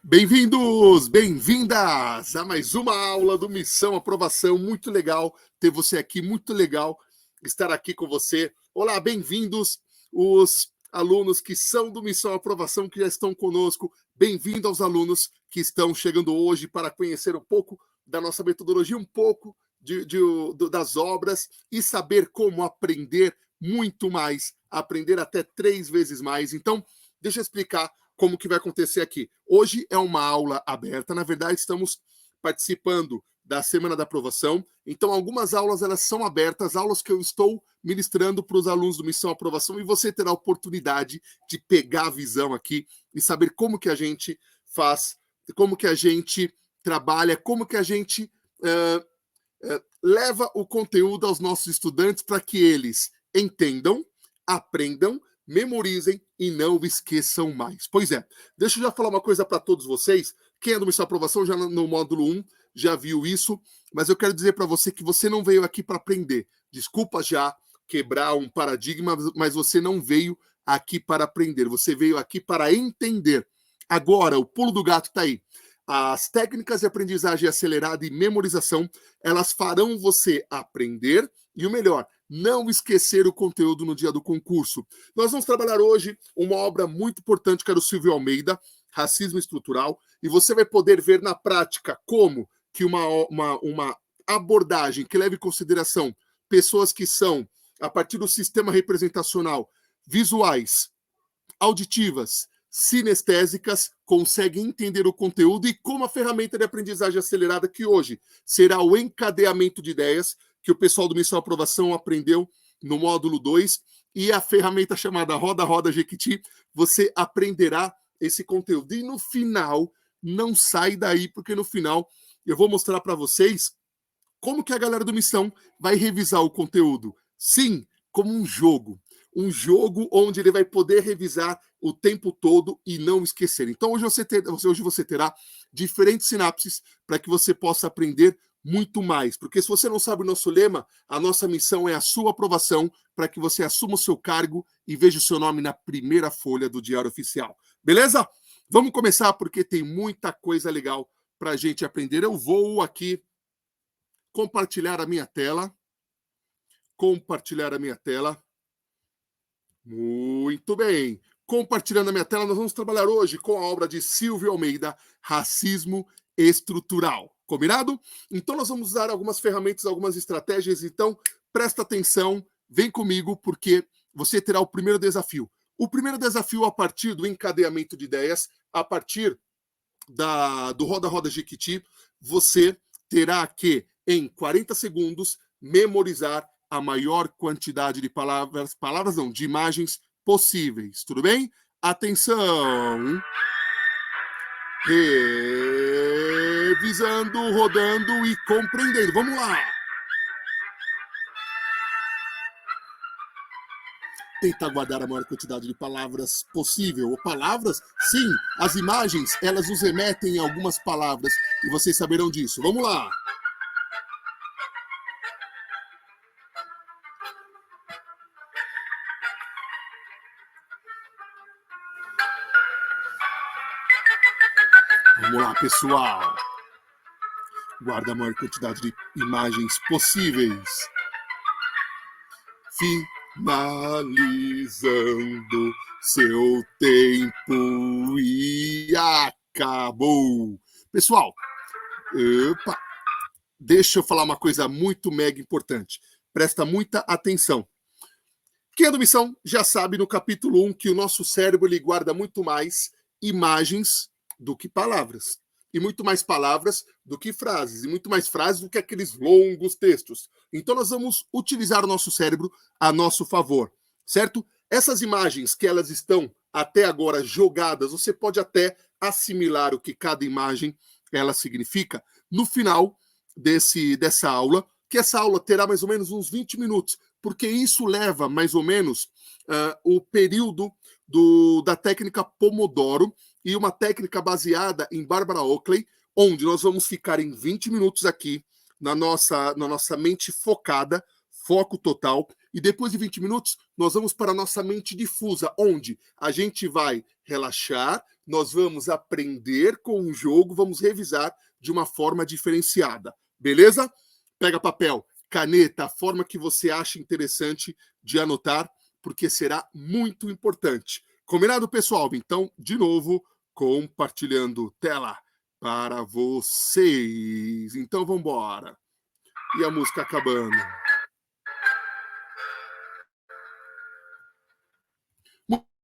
Bem-vindos, bem-vindas a mais uma aula do Missão Aprovação. Muito legal ter você aqui, muito legal estar aqui com você. Olá, bem-vindos os alunos que são do Missão Aprovação, que já estão conosco. Bem-vindo aos alunos que estão chegando hoje para conhecer um pouco da nossa metodologia, um pouco das obras e saber como aprender muito mais, aprender até 3 vezes mais. Então, deixa eu explicar como que vai acontecer aqui. Hoje é uma aula aberta, na verdade estamos participando da Semana da Aprovação, então algumas aulas elas são abertas, aulas que eu estou ministrando para os alunos do Missão Aprovação, e você terá a oportunidade de pegar a visão aqui e saber como que a gente faz, como que a gente trabalha, como que a gente leva o conteúdo aos nossos estudantes para que eles entendam, aprendam, memorizem e não esqueçam mais. Pois é, deixa eu já falar uma coisa para todos vocês. Quem é do Missão Aprovação já no módulo 1 já viu isso, mas eu quero dizer para você que você não veio aqui para aprender. Desculpa já quebrar um paradigma, mas você não veio aqui para aprender, você veio aqui para entender. Agora, o pulo do gato está aí. As técnicas de aprendizagem acelerada e memorização, elas farão você aprender e, o melhor, não esquecer o conteúdo no dia do concurso. Nós vamos trabalhar hoje uma obra muito importante que é do Silvio Almeida, Racismo Estrutural, e você vai poder ver na prática como que uma abordagem que leve em consideração pessoas que são, a partir do sistema representacional, visuais, auditivas, sinestésicas, conseguem entender o conteúdo, e como a ferramenta de aprendizagem acelerada, que hoje será o encadeamento de ideias, que o pessoal do Missão Aprovação aprendeu no módulo 2, e a ferramenta chamada Roda Roda Jequiti, você aprenderá esse conteúdo. E no final, não sai daí, porque no final eu vou mostrar para vocês como que a galera do Missão vai revisar o conteúdo. Sim, como um jogo onde ele vai poder revisar o tempo todo e não esquecer. Então hoje você terá diferentes sinapses para que você possa aprender muito mais, porque se você não sabe o nosso lema, a nossa missão é a sua aprovação, para que você assuma o seu cargo e veja o seu nome na primeira folha do Diário Oficial. Beleza? Vamos começar, porque tem muita coisa legal para a gente aprender. Eu vou aqui compartilhar a minha tela. Muito bem. Compartilhando a minha tela, nós vamos trabalhar hoje com a obra de Silvio Almeida, Racismo Estrutural. Combinado? Então nós vamos usar algumas ferramentas, algumas estratégias. Então presta atenção, vem comigo, porque você terá o primeiro desafio. O primeiro desafio, a partir do encadeamento de ideias, a partir do Roda Roda Jequiti, você terá que, em 40 segundos, memorizar a maior quantidade de de imagens possíveis. Tudo bem? Atenção! Revisando, rodando e compreendendo. Vamos lá! Tentar guardar a maior quantidade de palavras possível. Ou palavras? Sim, as imagens, elas nos remetem a algumas palavras e vocês saberão disso. Vamos lá! Vamos lá, pessoal. Guarda a maior quantidade de imagens possíveis. Finalizando seu tempo e acabou. Pessoal, deixa eu falar uma coisa muito mega importante. Presta muita atenção. Quem é do Missão já sabe no capítulo 1 que o nosso cérebro ele guarda muito mais imagens do que palavras. E muito mais palavras do que frases. E muito mais frases do que aqueles longos textos. Então nós vamos utilizar o nosso cérebro a nosso favor, certo? Essas imagens que elas estão até agora jogadas, você pode até assimilar o que cada imagem ela significa no final dessa aula, que essa aula terá mais ou menos uns 20 minutos, porque isso leva mais ou menos o período da técnica Pomodoro, e uma técnica baseada em Barbara Oakley, onde nós vamos ficar em 20 minutos aqui na nossa mente focada, foco total, E depois de 20 minutos, nós vamos para a nossa mente difusa, onde a gente vai relaxar, nós vamos aprender com o jogo, vamos revisar de uma forma diferenciada. Beleza? Pega papel, caneta, a forma que você acha interessante de anotar, porque será muito importante. Combinado, pessoal? Então, de novo, compartilhando tela para vocês. Então, vamos embora. E a música acabando.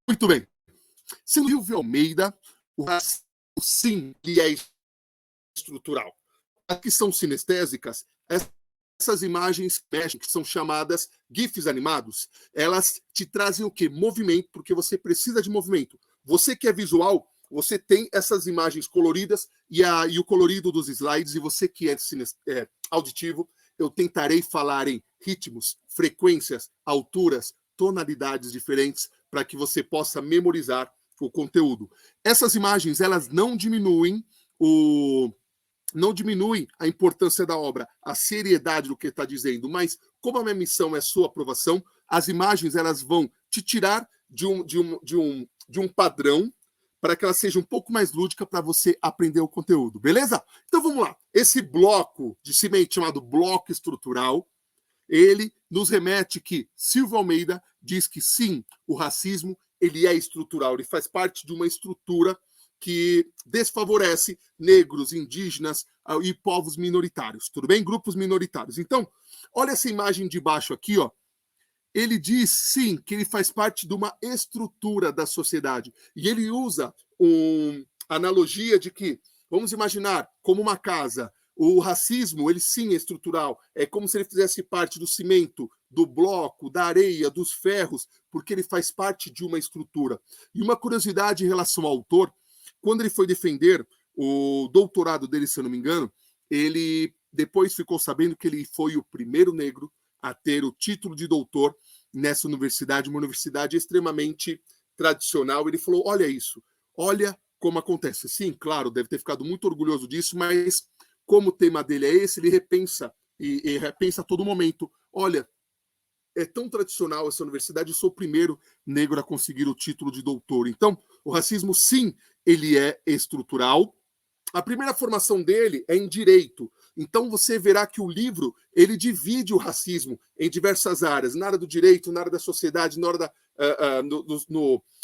Muito bem. Silvio Almeida, o racismo, sim, ele é estrutural. As que são sinestésicas, essas imagens que são chamadas GIFs animados, elas te trazem o quê? Movimento, porque você precisa de movimento. Você que é visual, você tem essas imagens coloridas e o colorido dos slides, e você que é auditivo, eu tentarei falar em ritmos, frequências, alturas, tonalidades diferentes para que você possa memorizar o conteúdo. Essas imagens, elas não diminuem a importância da obra, a seriedade do que está dizendo, mas como a minha missão é sua aprovação, as imagens elas vão te tirar de um padrão para que ela seja um pouco mais lúdica para você aprender o conteúdo, beleza? Então vamos lá. Esse bloco de cimento chamado bloco estrutural, ele nos remete que Silvio Almeida diz que sim, o racismo ele é estrutural, ele faz parte de uma estrutura que desfavorece negros, indígenas e povos minoritários, tudo bem? Grupos minoritários. Então, olha essa imagem de baixo aqui, ó. Ele diz, sim, que ele faz parte de uma estrutura da sociedade. E ele usa uma analogia de que, vamos imaginar, como uma casa, o racismo, ele sim é estrutural. É como se ele fizesse parte do cimento, do bloco, da areia, dos ferros, porque ele faz parte de uma estrutura. E uma curiosidade em relação ao autor, quando ele foi defender o doutorado dele, se eu não me engano, ele depois ficou sabendo que ele foi o primeiro negro a ter o título de doutor nessa universidade, uma universidade extremamente tradicional. Ele falou, olha isso, olha como acontece. Sim, claro, deve ter ficado muito orgulhoso disso, mas como o tema dele é esse, ele repensa, e repensa a todo momento. Olha, é tão tradicional essa universidade, eu sou o primeiro negro a conseguir o título de doutor. Então, o racismo, sim, ele é estrutural. A primeira formação dele é em direito. Então você verá que o livro ele divide o racismo em diversas áreas, na área do direito, na área da sociedade, na área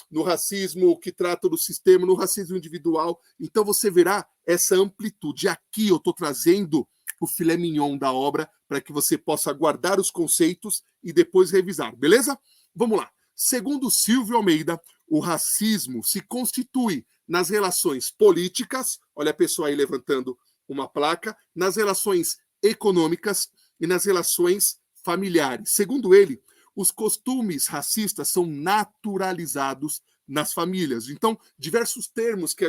no racismo que trata do sistema, no racismo individual. Então você verá essa amplitude. Aqui eu estou trazendo o filé mignon da obra para que você possa guardar os conceitos e depois revisar, beleza? Vamos lá. Segundo Silvio Almeida, o racismo se constitui nas relações políticas, olha a pessoa aí levantando uma placa, nas relações econômicas e nas relações familiares. Segundo ele, os costumes racistas são naturalizados nas famílias. Então, diversos termos que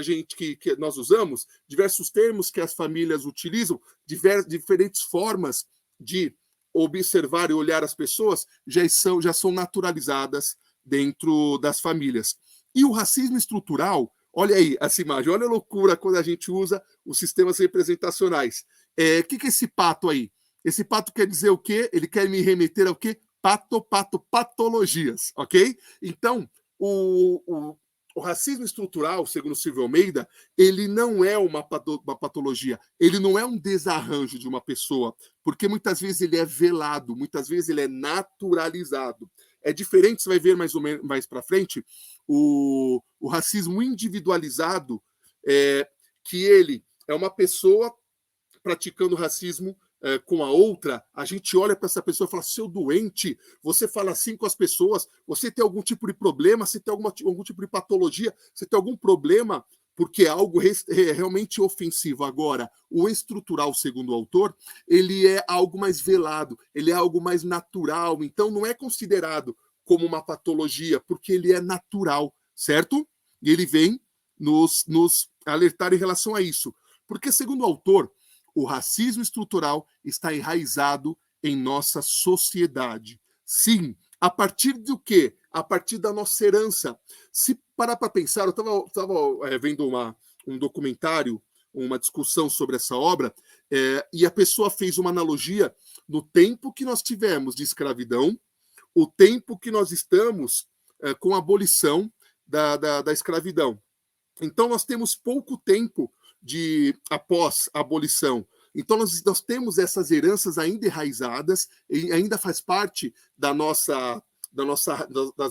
nós usamos, diversos termos que as famílias utilizam, diferentes formas de observar e olhar as pessoas já são naturalizadas dentro das famílias. E o racismo estrutural, olha aí essa imagem, olha a loucura quando a gente usa os sistemas representacionais. O que é esse pato aí? Esse pato quer dizer o quê? Ele quer me remeter ao quê? Patologias, ok? Então, o racismo estrutural, segundo Silvio Almeida, ele não é uma patologia, ele não é um desarranjo de uma pessoa, porque muitas vezes ele é velado, muitas vezes ele é naturalizado. É diferente, você vai ver mais para frente, o racismo individualizado, que ele é uma pessoa praticando racismo com a outra, a gente olha para essa pessoa e fala, seu doente, você fala assim com as pessoas, você tem algum tipo de problema, você tem algum tipo de patologia, você tem algum problema, porque é algo realmente ofensivo. Agora, o estrutural, segundo o autor, ele é algo mais velado, ele é algo mais natural, então não é considerado como uma patologia, porque ele é natural, certo? E ele vem nos alertar em relação a isso. Porque, segundo o autor, o racismo estrutural está enraizado em nossa sociedade. Sim, a partir do quê? A partir da nossa herança. Se parar para pensar, eu estava vendo um documentário, uma discussão sobre essa obra, e a pessoa fez uma analogia no tempo que nós tivemos de escravidão, o tempo que nós estamos com a abolição da escravidão. Então, nós temos pouco tempo após a abolição. Então, nós temos essas heranças ainda enraizadas, e ainda faz parte das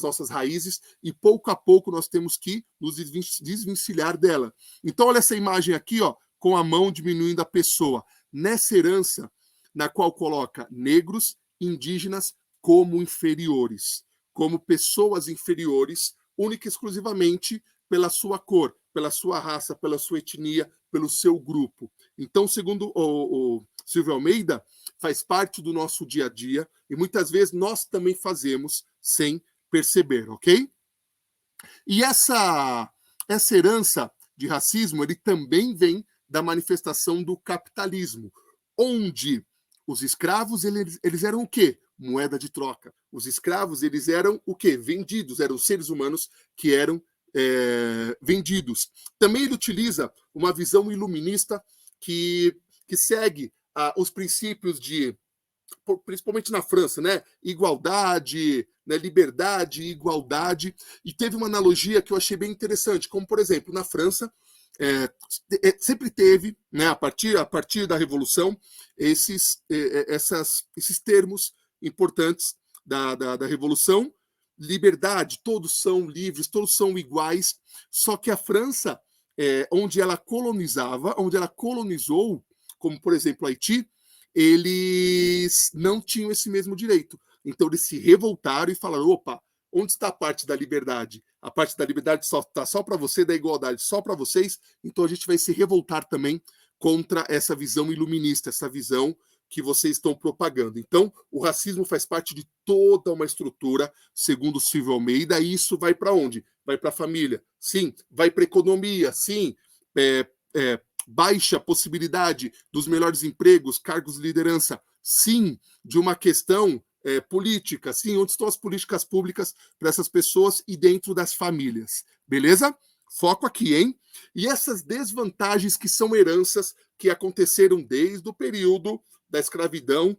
nossas raízes, e pouco a pouco nós temos que nos desvencilhar dela. Então, olha essa imagem aqui, ó, com a mão diminuindo a pessoa. Nessa herança, na qual coloca negros, indígenas como inferiores, como pessoas inferiores, única e exclusivamente pela sua cor, pela sua raça, pela sua etnia, pelo seu grupo. Então, segundo o Silvio Almeida, faz parte do nosso dia a dia e muitas vezes nós também fazemos sem perceber, ok? E essa herança de racismo, ele também vem da manifestação do capitalismo, onde os escravos, eles eram o quê? Moeda de troca. Os escravos, eles eram o quê? Vendidos, eram seres humanos que eram vendidos. Também ele utiliza uma visão iluminista que segue os princípios principalmente na França, né? Igualdade, né? Liberdade, igualdade. E teve uma analogia que eu achei bem interessante, como, por exemplo, na França, sempre teve, né, a partir da Revolução, esses termos importantes da Revolução. Liberdade, todos são livres, todos são iguais, só que a França, onde ela colonizou, como por exemplo Haiti, eles não tinham esse mesmo direito. Então eles se revoltaram e falaram: opa, onde está a parte da liberdade? A parte da liberdade está só para você, da igualdade só para vocês, então a gente vai se revoltar também contra essa visão iluminista, essa visão que vocês estão propagando. Então, o racismo faz parte de toda uma estrutura, segundo Silvio Almeida, e isso vai para onde? Vai para a família, sim. Vai para a economia, sim. Baixa possibilidade dos melhores empregos, cargos de liderança, sim. De uma questão política, sim. Onde estão as políticas públicas para essas pessoas e dentro das famílias. Beleza? Foco aqui, hein? E essas desvantagens que são heranças que aconteceram desde o período da escravidão,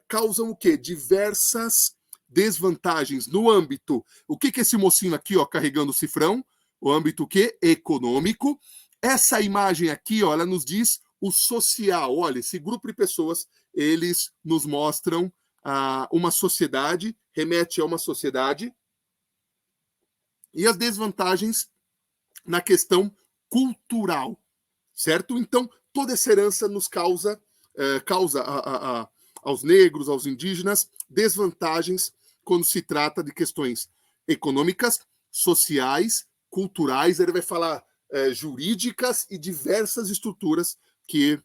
causam o quê? Diversas desvantagens no âmbito. O que é esse mocinho aqui, ó, carregando o cifrão? O âmbito o quê? Econômico. Essa imagem aqui, ó, ela nos diz o social. Olha, esse grupo de pessoas, eles nos mostram uma sociedade, remete a uma sociedade, e as desvantagens na questão cultural, certo? Então, toda essa herança nos causa aos negros, aos indígenas, desvantagens quando se trata de questões econômicas, sociais, culturais, ele vai falar jurídicas e diversas estruturas que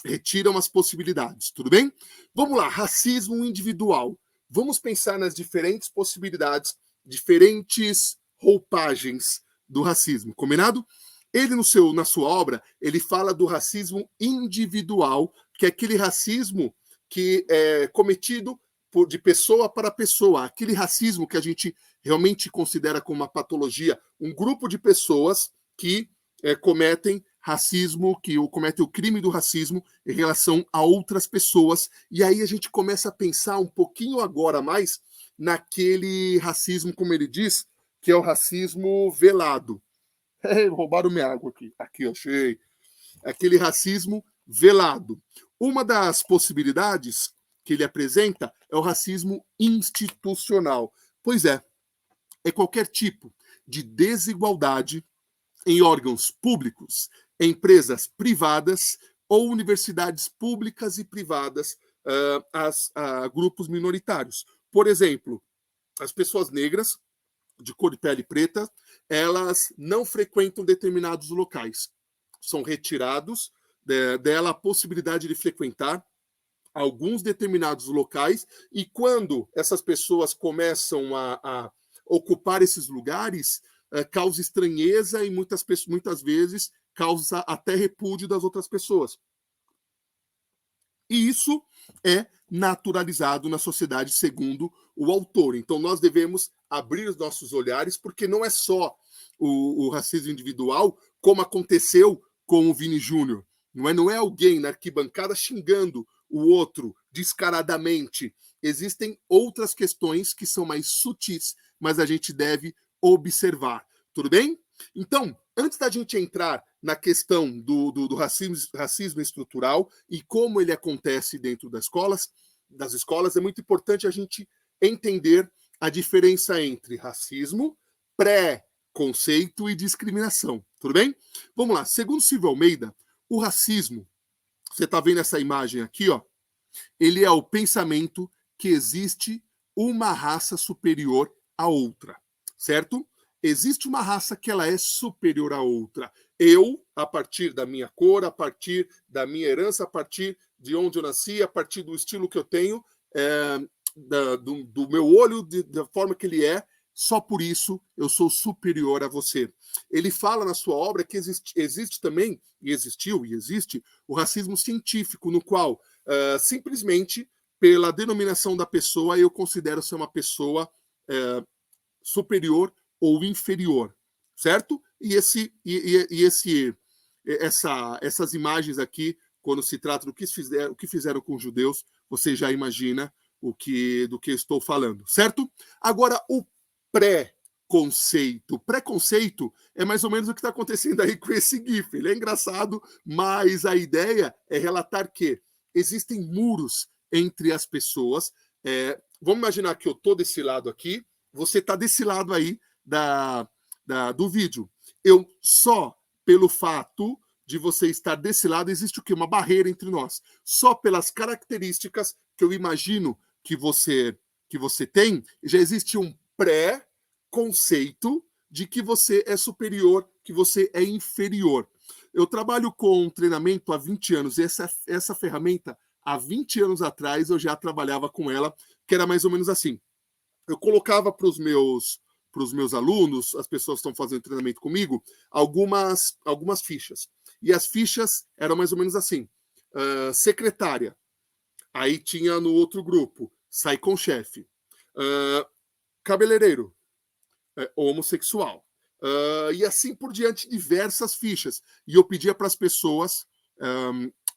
retiram as possibilidades, tudo bem? Vamos lá, racismo individual. Vamos pensar nas diferentes possibilidades, diferentes roupagens do racismo, combinado? Ele, na sua obra, ele fala do racismo individual, que é aquele racismo que é cometido de pessoa para pessoa, aquele racismo que a gente realmente considera como uma patologia, um grupo de pessoas que cometem racismo, que cometem o crime do racismo em relação a outras pessoas, e aí a gente começa a pensar um pouquinho agora mais naquele racismo, como ele diz, que é o racismo velado. Roubaram minha água aqui. Aqui, achei. Aquele racismo velado. Uma das possibilidades que ele apresenta é o racismo institucional. Pois é qualquer tipo de desigualdade em órgãos públicos, empresas privadas ou universidades públicas e privadas a grupos minoritários. Por exemplo, as pessoas negras de cor de pele preta, elas não frequentam determinados locais. São retirados dela a possibilidade de frequentar alguns determinados locais, e quando essas pessoas começam a ocupar esses lugares, causa estranheza e muitas vezes causa até repúdio das outras pessoas. E isso é naturalizado na sociedade, segundo o autor. Então, nós devemos abrir os nossos olhares, porque não é só o racismo individual, como aconteceu com o Vini Júnior. Não é alguém na arquibancada xingando o outro descaradamente, existem outras questões que são mais sutis, mas a gente deve observar. Tudo bem? Então, antes da gente entrar na questão do racismo estrutural e como ele acontece dentro das escolas, é muito importante a gente entender a diferença entre racismo, pré-conceito e discriminação. Tudo bem? Vamos lá. Segundo Silvio Almeida, o racismo, você está vendo essa imagem aqui, ó? Ele é o pensamento que existe uma raça superior à outra, certo? Existe uma raça que ela é superior à outra. Eu, a partir da minha cor, a partir da minha herança, a partir de onde eu nasci, a partir do estilo que eu tenho, do meu olho, da forma que ele é, só por isso eu sou superior a você. Ele fala na sua obra que existe também, e existiu e existe, o racismo científico, no qual simplesmente pela denominação da pessoa eu considero ser uma pessoa superior ou inferior, certo? E essas imagens aqui, quando se trata do que fizeram com os judeus, você já imagina do que eu estou falando, certo? Agora, o pré-conceito. Preconceito é mais ou menos o que está acontecendo aí com esse GIF. Ele é engraçado, mas a ideia é relatar que existem muros entre as pessoas. Vamos imaginar que eu estou desse lado aqui, você está desse lado aí do vídeo. Eu só pelo fato de você estar desse lado, existe o quê? Uma barreira entre nós. Só pelas características que eu imagino que você tem, já existe um pré-conceito de que você é superior, que você é inferior. Eu trabalho com treinamento há 20 anos, e essa ferramenta, há 20 anos atrás, eu já trabalhava com ela, que era mais ou menos assim. Eu colocava para os meus alunos, as pessoas que estão fazendo treinamento comigo, algumas fichas. E as fichas eram mais ou menos assim. Secretária. Aí tinha no outro grupo, sai com chefe. Cabeleireiro. Homossexual. E assim por diante, diversas fichas. E eu pedia para as pessoas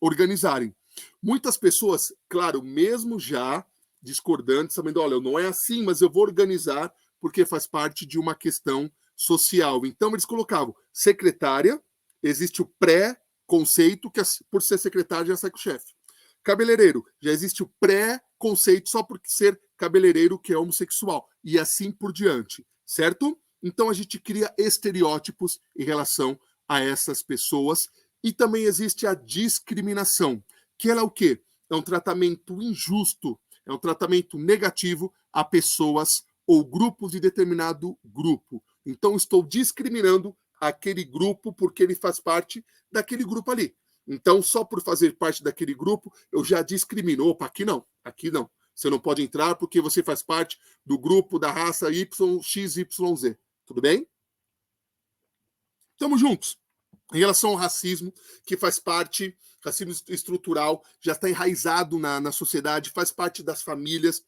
organizarem. Muitas pessoas, claro, mesmo já discordantes, sabendo, olha, não é assim, mas eu vou organizar porque faz parte de uma questão social. Então, eles colocavam secretária, existe o pré-conceito, que por ser secretária já sai com o chefe. Cabeleireiro, já existe o pré-conceito só por ser cabeleireiro, que é homossexual. E assim por diante, certo? Então, a gente cria estereótipos em relação a essas pessoas. E também existe a discriminação, que ela é o quê? É um tratamento injusto, é um tratamento negativo a pessoas ou grupos de determinado grupo. Então, estou discriminando aquele grupo porque ele faz parte daquele grupo ali. Então, só por fazer parte daquele grupo, eu já discrimino. Opa, aqui não. Você não pode entrar porque você faz parte do grupo da raça YXYZ. Tudo bem? Estamos juntos. Em relação ao racismo, que faz parte, racismo estrutural, já está enraizado na sociedade, faz parte das famílias.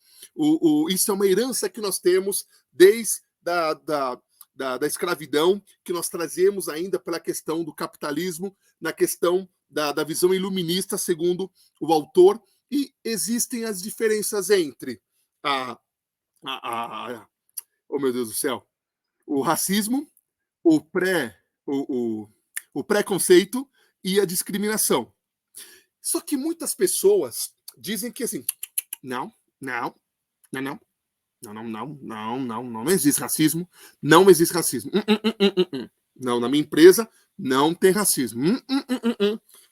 Isso é uma herança que nós temos desde da escravidão, que nós trazemos ainda pela questão do capitalismo, na questão da visão iluminista, segundo o autor, e existem as diferenças entre oh meu Deus do céu, o racismo, o preconceito e a discriminação. Só que muitas pessoas dizem que assim, não existe racismo, não existe racismo. Não, na minha empresa não tem racismo.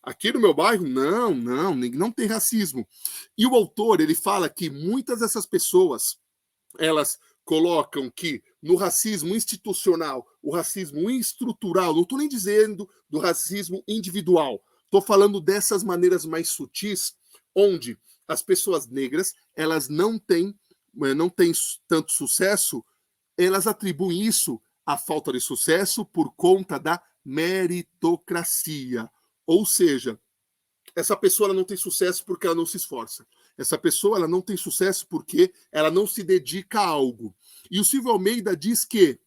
Aqui no meu bairro, não tem racismo. E o autor, ele fala que muitas dessas pessoas, elas colocam que no racismo institucional, o racismo estrutural, não estou nem dizendo do racismo individual, estou falando dessas maneiras mais sutis, onde as pessoas negras, elas não têm tanto sucesso, elas atribuem isso à falta de sucesso por conta da meritocracia. Ou seja, essa pessoa ela não tem sucesso porque ela não se esforça. Essa pessoa ela não tem sucesso porque ela não se dedica a algo. E o Silvio Almeida diz que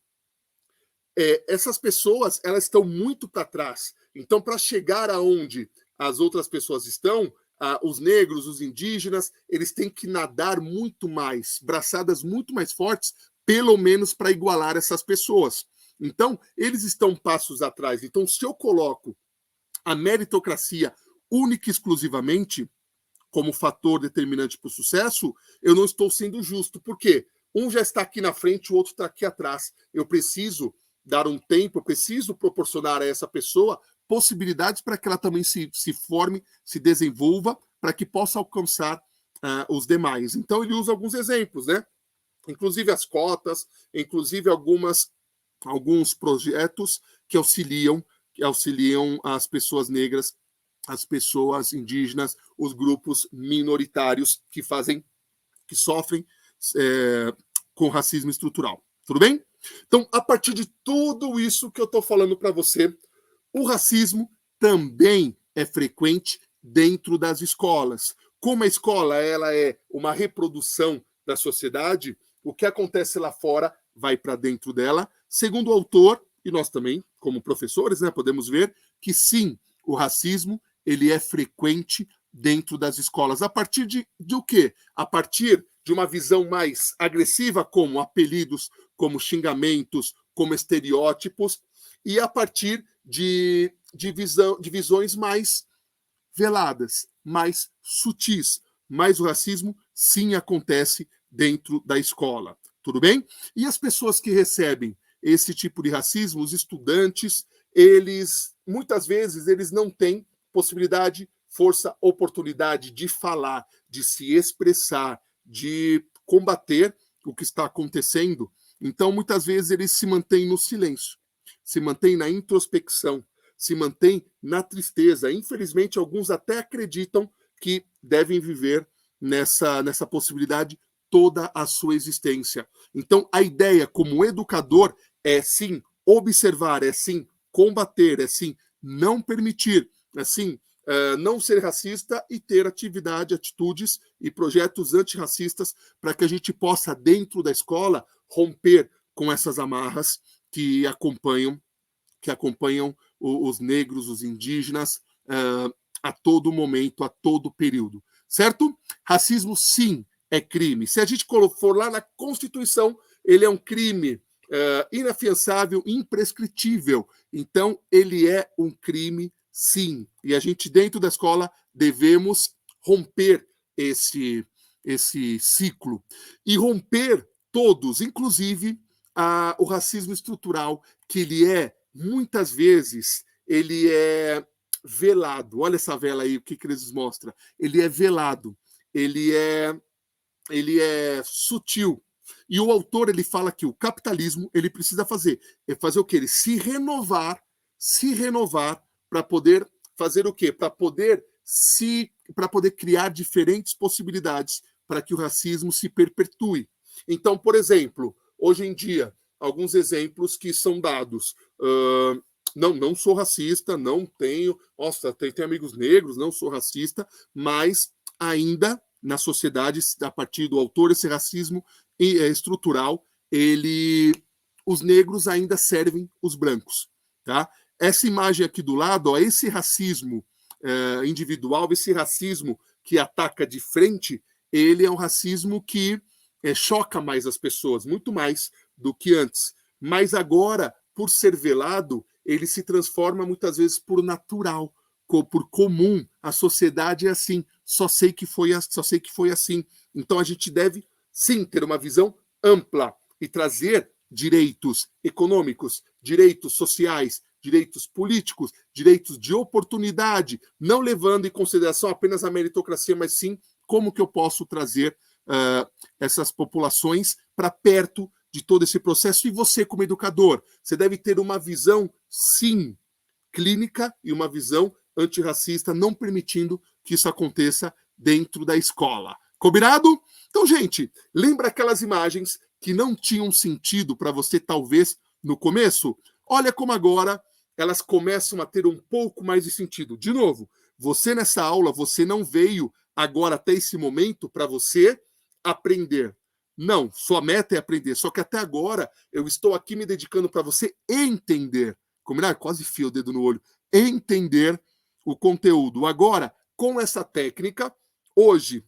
essas pessoas elas estão muito para trás. Então, para chegar aonde as outras pessoas estão, os negros, os indígenas, eles têm que nadar muito mais, braçadas muito mais fortes, pelo menos para igualar essas pessoas. Então, eles estão passos atrás. Então, se eu coloco a meritocracia única e exclusivamente como fator determinante para o sucesso, eu não estou sendo justo. Por quê? Um já está aqui na frente, o outro está aqui atrás. Eu preciso dar um tempo, eu preciso proporcionar a essa pessoa possibilidades para que ela também se forme, se desenvolva, para que possa alcançar os demais. Então, ele usa alguns exemplos, né? Inclusive as cotas, inclusive alguns projetos que auxiliam as pessoas negras, as pessoas indígenas, os grupos minoritários que sofrem com racismo estrutural. Tudo bem? Então, a partir de tudo isso que eu estou falando para você, o racismo também é frequente dentro das escolas. Como a escola ela é uma reprodução da sociedade, o que acontece lá fora vai para dentro dela. Segundo o autor, e nós também, como professores, né, podemos ver que sim, o racismo ele é frequente dentro das escolas. A partir de o quê? A partir de uma visão mais agressiva, como apelidos, como xingamentos, como estereótipos, e a partir de visões mais veladas, mais sutis. Mas o racismo, sim, acontece dentro da escola. Tudo bem? E as pessoas que recebem esse tipo de racismo, os estudantes, muitas vezes, eles não têm possibilidade, força, oportunidade de falar, de se expressar, de combater o que está acontecendo. Então, muitas vezes, eles se mantêm no silêncio, se mantêm na introspecção, se mantêm na tristeza. Infelizmente, alguns até acreditam que devem viver nessa possibilidade toda a sua existência. Então, a ideia como educador é sim observar, é sim combater, é sim não permitir, é sim não ser racista e ter atitudes e projetos antirracistas para que a gente possa, dentro da escola, romper com essas amarras que acompanham os negros, os indígenas, a todo momento, a todo período. Certo? Racismo, sim, é crime. Se a gente for lá na Constituição, ele é um crime inafiançável, imprescritível. Então, ele é um crime, sim. E a gente, dentro da escola, devemos romper esse ciclo. E romper todos, inclusive o racismo estrutural, que ele muitas vezes, ele é velado. Olha essa vela aí, o que eles mostram. Ele é velado, ele é sutil. E o autor ele fala que o capitalismo ele precisa fazer o quê? Ele se renovar para poder fazer o quê? Para poder criar diferentes possibilidades para que o racismo se perpetue. Então, por exemplo, hoje em dia, alguns exemplos que são dados. Não sou racista, não tenho. Nossa, tenho amigos negros, não sou racista, mas ainda na sociedade, a partir do autor, esse racismo estrutural, os negros ainda servem os brancos. Tá? Essa imagem aqui do lado, ó, esse racismo individual, esse racismo que ataca de frente, ele é um racismo que choca mais as pessoas, muito mais do que antes. Mas agora, por ser velado, ele se transforma muitas vezes por natural, por comum. A sociedade é assim. Só sei que foi assim. Então a gente deve sim ter uma visão ampla e trazer direitos econômicos, direitos sociais, direitos políticos, direitos de oportunidade, não levando em consideração apenas a meritocracia, mas sim como que eu posso trazer essas populações para perto de todo esse processo. E você, como educador, você deve ter uma visão, sim, clínica e uma visão antirracista, não permitindo que isso aconteça dentro da escola. Combinado? Então, gente, lembra aquelas imagens que não tinham sentido para você, talvez, no começo? Olha como agora elas começam a ter um pouco mais de sentido. De novo, você nessa aula, você não veio agora até esse momento para você aprender. Não, sua meta é aprender. Só que até agora eu estou aqui me dedicando para você entender. Combinado? Quase fio o dedo no olho. Entender o conteúdo. Agora, com essa técnica. Hoje,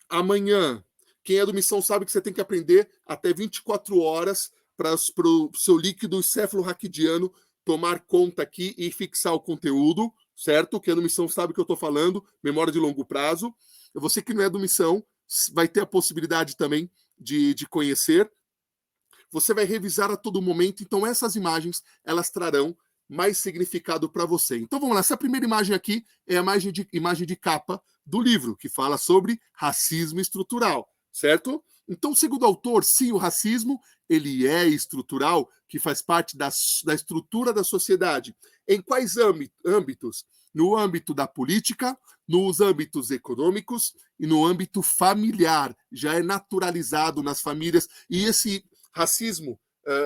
amanhã, quem é do Missão sabe que você tem que aprender até 24 horas para o seu líquido céfalo-raquidiano tomar conta aqui e fixar o conteúdo, certo? Quem é do Missão sabe o que eu estou falando, memória de longo prazo. Você que não é do Missão vai ter a possibilidade também de conhecer. Você vai revisar a todo momento, então essas imagens, elas trarão mais significado para você. Então vamos lá, essa primeira imagem aqui é a imagem de capa do livro, que fala sobre racismo estrutural, certo? Então, segundo o autor, sim, o racismo, ele é estrutural, que faz parte da estrutura da sociedade. Em quais âmbitos? No âmbito da política, nos âmbitos econômicos e no âmbito familiar. Já é naturalizado nas famílias, e esse racismo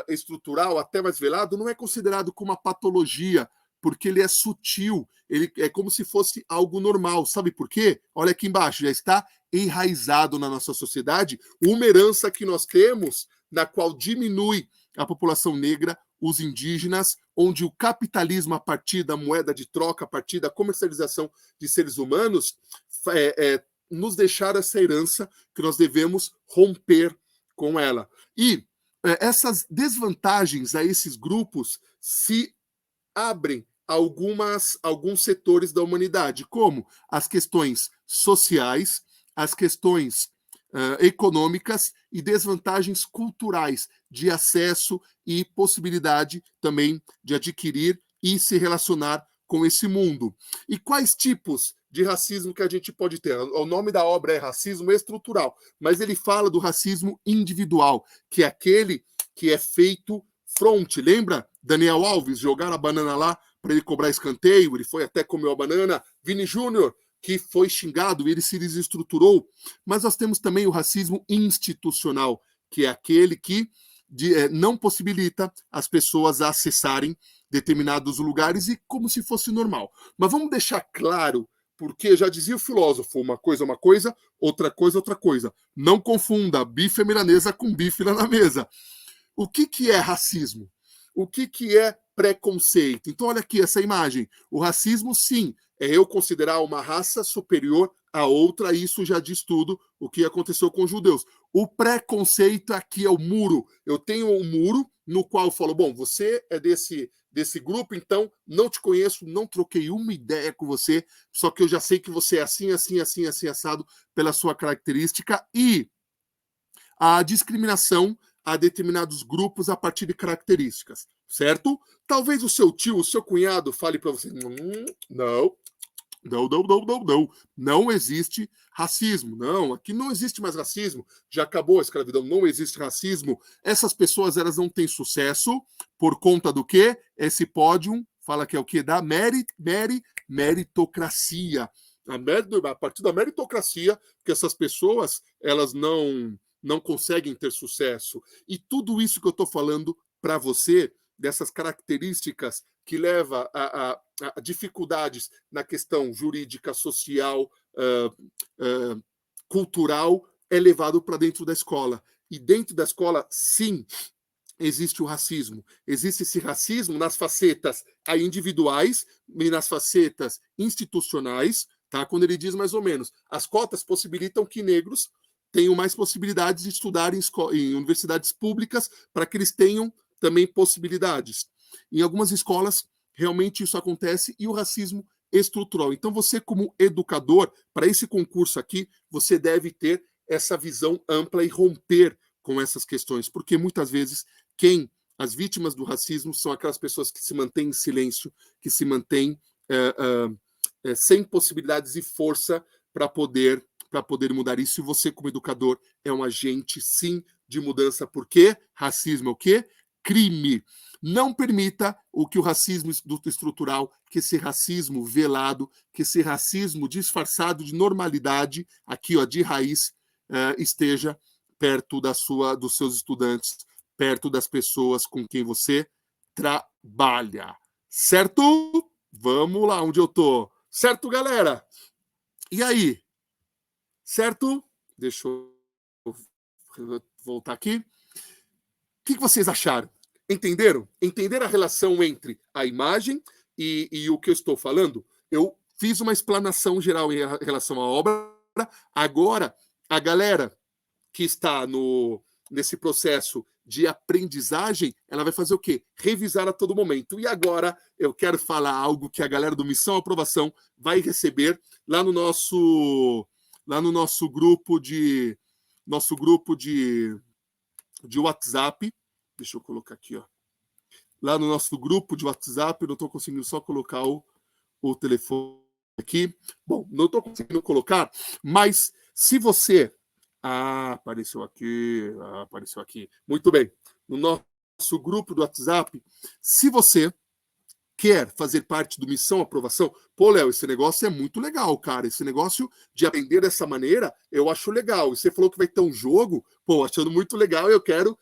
estrutural, até mais velado, não é considerado como uma patologia, porque ele é sutil, ele é como se fosse algo normal. Sabe por quê? Olha aqui embaixo, já está enraizado na nossa sociedade uma herança que nós temos, na qual diminui a população negra, os indígenas, onde o capitalismo, a partir da moeda de troca, a partir da comercialização de seres humanos, nos deixar essa herança que nós devemos romper com ela. E essas desvantagens a esses grupos se abrem alguns setores da humanidade, como as questões sociais, as questões econômicas e desvantagens culturais de acesso e possibilidade também de adquirir e se relacionar com esse mundo. E quais tipos de racismo que a gente pode ter? O nome da obra é Racismo Estrutural, mas ele fala do racismo individual, que é aquele que é feito fronte. Lembra Daniel Alves jogar a banana lá para ele cobrar escanteio? Ele foi até comer a banana. Vini Júnior, que foi xingado, ele se desestruturou. Mas nós temos também o racismo institucional, que é aquele que não possibilita as pessoas a acessarem determinados lugares e como se fosse normal. Mas vamos deixar claro, porque já dizia o filósofo, uma coisa, outra coisa, outra coisa. Não confunda bife milanesa com bife na mesa. O que é racismo? O que é preconceito? Então, olha aqui essa imagem. O racismo, sim, é eu considerar uma raça superior a outra, e isso já diz tudo o que aconteceu com os judeus. O preconceito aqui é o muro. Eu tenho um muro no qual eu falo, bom, você é desse grupo, então não te conheço, não troquei uma ideia com você, só que eu já sei que você é assim, assim, assim, assim, assado pela sua característica. E a discriminação a determinados grupos a partir de características, certo? Talvez o seu tio, o seu cunhado fale para você, não existe racismo, não, aqui não existe mais racismo, já acabou a escravidão, não existe racismo. Essas pessoas, elas não têm sucesso por conta do quê? Esse pódio fala que é o quê? Da meritocracia. A partir da meritocracia, que essas pessoas, elas não conseguem ter sucesso. E tudo isso que eu estou falando para você, dessas características que leva a dificuldades na questão jurídica, social, cultural, é levado para dentro da escola. E dentro da escola, sim, existe o racismo. Existe esse racismo nas facetas individuais e nas facetas institucionais, tá? Quando ele diz mais ou menos, as cotas possibilitam que negros tenham mais possibilidades de estudar em universidades públicas para que eles tenham também possibilidades. Em algumas escolas, realmente isso acontece, e o racismo estrutural. Então, você, como educador, para esse concurso aqui, você deve ter essa visão ampla e romper com essas questões, porque muitas vezes as vítimas do racismo são aquelas pessoas que se mantêm em silêncio, que se mantêm sem possibilidades e força para poder mudar isso. E você, como educador, é um agente, sim, de mudança. Porque racismo é o quê? Crime. Não permita o racismo estrutural, que esse racismo velado, que esse racismo disfarçado de normalidade, aqui, ó, de raiz, esteja perto dos seus estudantes, perto das pessoas com quem você trabalha. Certo? Vamos lá, onde eu tô. Certo, galera? E aí? Certo? Deixa eu voltar aqui. O que vocês acharam? Entenderam? Entenderam a relação entre a imagem e o que eu estou falando? Eu fiz uma explanação geral em relação à obra. Agora, a galera que está nesse processo de aprendizagem, ela vai fazer o quê? Revisar a todo momento. E agora eu quero falar algo que a galera do Missão Aprovação vai receber lá no nosso grupo de WhatsApp. Deixa eu colocar aqui, ó. Lá no nosso grupo de WhatsApp, eu não estou conseguindo só colocar o telefone aqui. Bom, não estou conseguindo colocar, mas se você... apareceu aqui. Muito bem. No nosso grupo do WhatsApp, se você quer fazer parte do Missão Aprovação, pô, Léo, esse negócio é muito legal, cara. Esse negócio de aprender dessa maneira, eu acho legal. E você falou que vai ter um jogo, pô, achando muito legal, eu quero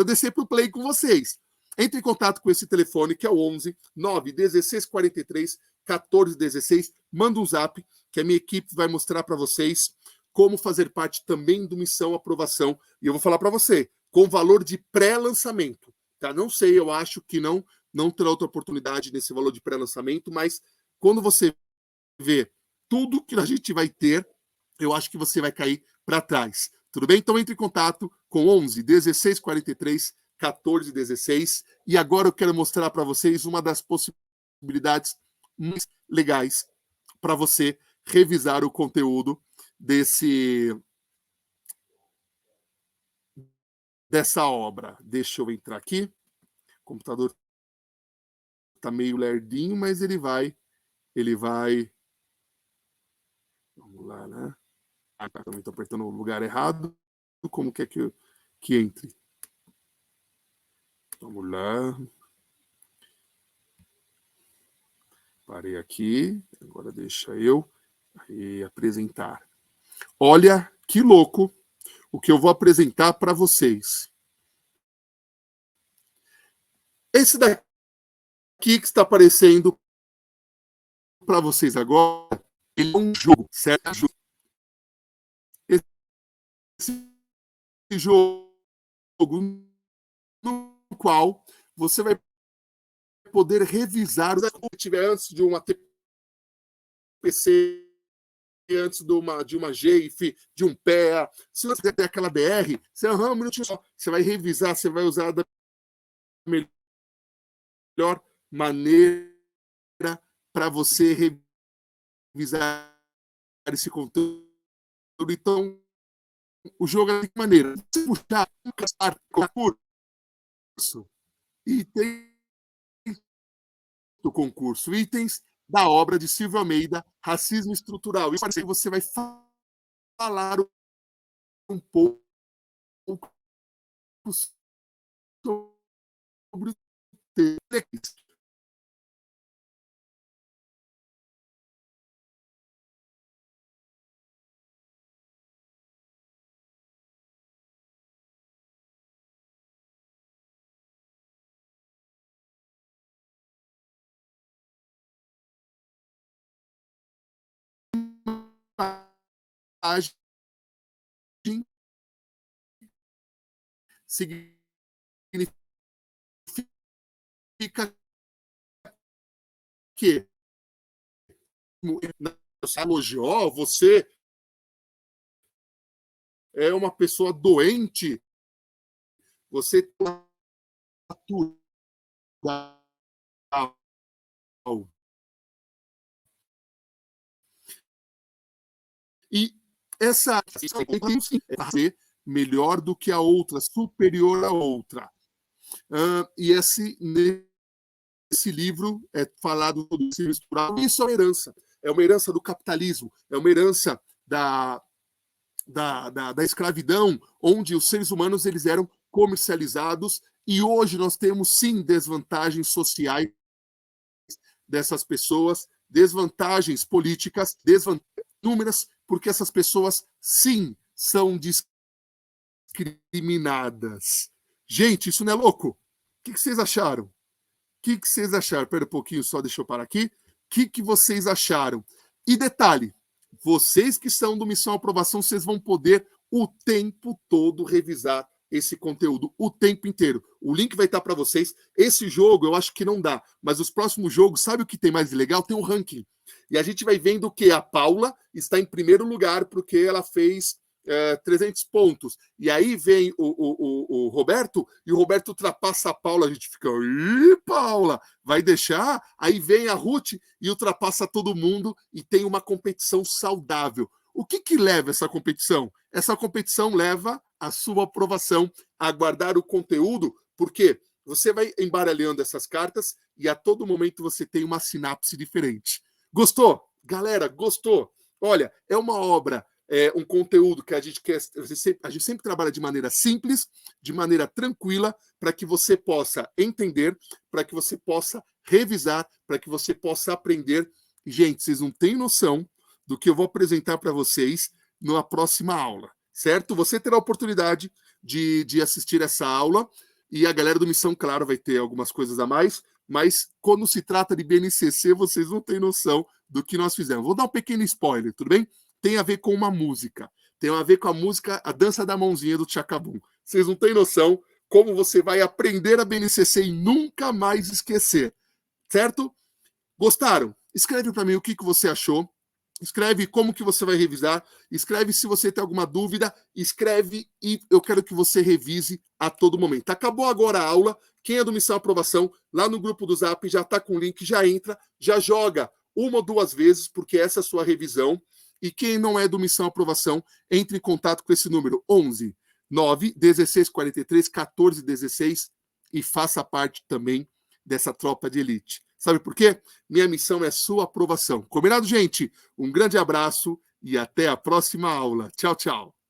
descer pro play com vocês. Entre em contato com esse telefone, que é o 11 9 16 43 14 16. Manda um zap, que a minha equipe vai mostrar para vocês como fazer parte também do Missão Aprovação. E eu vou falar para você, com valor de pré-lançamento. Tá? Não sei, eu acho que não terá outra oportunidade nesse valor de pré-lançamento, mas quando você vê tudo que a gente vai ter, eu acho que você vai cair para trás. Tudo bem? Então entre em contato com 11 16 43 14 16. E agora eu quero mostrar para vocês uma das possibilidades mais legais para você revisar o conteúdo dessa obra. Deixa eu entrar aqui. O computador está meio lerdinho, mas ele vai. Vamos lá, né? Também estou apertando o lugar errado. Como que é que entre? Vamos lá. Parei aqui. Agora deixa eu apresentar. Olha que louco o que eu vou apresentar para vocês. Esse daqui que está aparecendo para vocês agora, ele é um jogo, certo? Esse jogo no qual você vai poder revisar o que tiver antes de uma TPC, antes de uma GIF, de um PEA. Se você tem aquela BR, você, um minutinho só, você vai revisar, você vai usar da melhor maneira para você revisar esse conteúdo. Então, o jogo é de que maneira? Você puxar um curso e tem do concurso itens da obra de Silvio Almeida, Racismo Estrutural. E você vai falar um pouco sobre o texto. Significa que na elogiou, você é uma pessoa doente, você está e essa é fazer melhor do que a outra, superior à outra. E nesse livro é falado do racismo estrutural. Isso é uma herança do capitalismo, é uma herança da escravidão, onde os seres humanos eles eram comercializados, e hoje nós temos sim desvantagens sociais dessas pessoas, desvantagens políticas, inúmeras, porque essas pessoas sim são discriminadas. Gente, isso não é louco? O que vocês acharam? O que vocês acharam? Espera um pouquinho só, deixa eu parar aqui. O que vocês acharam? E detalhe, vocês que são do Missão Aprovação, vocês vão poder o tempo todo revisar esse conteúdo, o tempo inteiro. O link vai estar para vocês. Esse jogo eu acho que não dá, mas os próximos jogos, sabe o que tem mais de legal? Tem um ranking. E a gente vai vendo que a Paula está em primeiro lugar porque ela fez 300 pontos. E aí vem o Roberto, e o Roberto ultrapassa a Paula. A gente fica, ih, Paula, vai deixar? Aí vem a Ruth e ultrapassa todo mundo e tem uma competição saudável. O que leva essa competição? Essa competição leva a sua aprovação, a guardar o conteúdo, porque você vai embaralhando essas cartas e a todo momento você tem uma sinapse diferente. Gostou? Galera, gostou? Olha, é uma obra, um conteúdo que a gente quer. A gente sempre trabalha de maneira simples, de maneira tranquila, para que você possa entender, para que você possa revisar, para que você possa aprender. Gente, vocês não têm noção do que eu vou apresentar para vocês na próxima aula, certo? Você terá a oportunidade de assistir essa aula e a galera do Missão Claro vai ter algumas coisas a mais, mas quando se trata de BNCC, vocês não têm noção do que nós fizemos. Vou dar um pequeno spoiler, tudo bem? Tem a ver com uma música. Tem a ver com a música A Dança da Mãozinha do Tchacabum. Vocês não têm noção como você vai aprender a BNCC e nunca mais esquecer, certo? Gostaram? Escreve para mim o que você achou. Escreve como que você vai revisar, escreve se você tem alguma dúvida, escreve e eu quero que você revise a todo momento. Acabou agora a aula, quem é do Missão Aprovação, lá no grupo do Zap, já está com o link, já entra, já joga uma ou duas vezes, porque essa é a sua revisão. E quem não é do Missão Aprovação, entre em contato com esse número, 11 9 16 43 14 16 e faça parte também dessa tropa de elite. Sabe por quê? Minha missão é sua aprovação. Combinado, gente? Um grande abraço e até a próxima aula. Tchau, tchau.